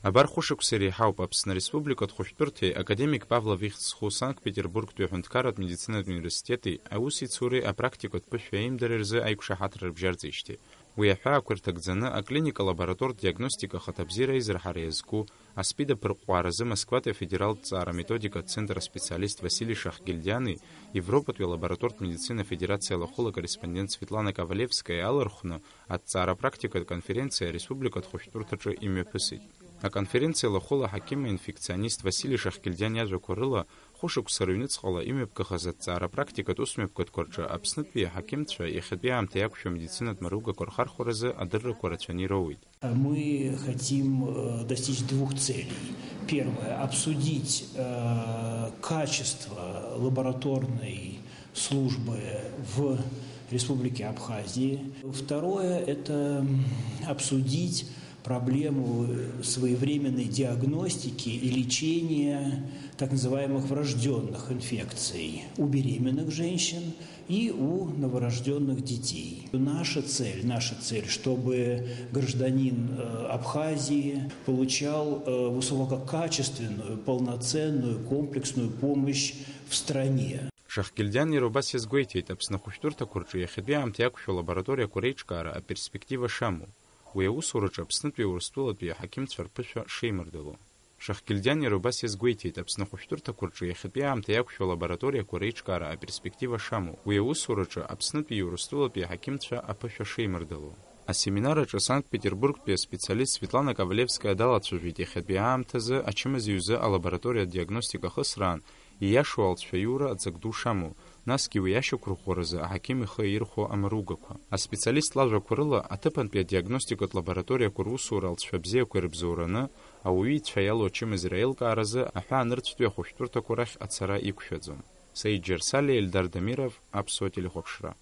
Абар хушықәсыра иҳауп Аԥсны Республикатә хәышәтәырҭеи академик Павлов ихьӡ-зху Санкт-Петербургтәи аҳәынҭқарратә медицинатә университети аус-ицуреи апрактикатә ԥышәа аимдара рзы аиқәшаҳаҭра рыбжьарҵеижьҭеи. Уи аҳәаақәа рҭагӡаны аклиника-лаборатортә диагностика ахаҭабзиара аизырҳара иазку аспид аԥырҟҟәааразы Москватәи афедералтә ҵаара-методикатә центр аспециалист Васили Шахгильдиани, Европатәи алаборатортә медицина афедерациа лахәыла акорреспондент Светлана Ковалевскаиа алархәны аҭҵаара-практикатә конференциа ареспубликатә хәышәтәырҭаҿы имҩаԥысит. Аконференциа лахәыла аҳақьым-инфекционист Васили Шахгильдиан иажәақәа рыла хәышықәсара ҩнуҵҟала имҩаԥгахаз аҭҵаара-практикатә усмҩаԥгатәқәа рҿы Аԥснытәи аҳақьымцәа иахьатәи аамҭа иақәшәо медицинатә маругақәа рхархәаразы адыррақәа рацәаны ироуит. Мы хотим достичь двух целей. Первое – обсудить качество лабораторной службы в Республике Абхазии. Второе – это обсудить проблему своевременной диагностики и лечения так называемых врожденных инфекций у беременных женщин и у новорожденных детей. Наша цель, чтобы гражданин Абхазии получал высококачественную, полноценную, комплексную помощь в стране. Шахгильдиан иарубас иазгәеиҭеит Аԥсны ахәышәтәырҭақәа рҿы иахьатәи аамҭа иақәшәо лабораториақәа реиҿкаара аперспектива шамоу. Уи аусураҿы Аԥснытәи Урыстәылатәи аҳақьымцәа рԥышәа шеимырдало. Шахгильдиан иарубас иазгәеиҭеит Аԥсны ахәышәтәырҭақәа рҿы иахьатәи аамҭа иақәшәо лабораториақәа реиҿкаара аперспектива шамоу. Уи аусураҿы Аԥснытәи Урыстәылатәи аҳақьымцәа аԥышәа шеимырдало. Асеминар аҿы Санкт-Петербургтәи аспециалист Светлана Ковалевскаиа далацәажәеит иахьатәи аамҭазы ачымазаҩзы алабораториатә диагностика ахысраан ииашоу алҵшәа иура аҵак ду шамоу, насгьы уи иашьақәырӷәӷәаразы аҳақьым ихы ирхәо амаругақәа. Аспециалист лажәақәа рыла аҭыԥантәи адиагностикатә лабораториақәа русура алҵшәа бзиақәа ирыбзоураны ауаҩы ицәа иалоу ачымазара аилкааразы аҳәаанырцәтәи ахәышәтәырҭақәа рахь ацара иқәшәаӡом. Саид Џьарсали, Ельдар Дамиров, Аԥсуа телехәаԥшра.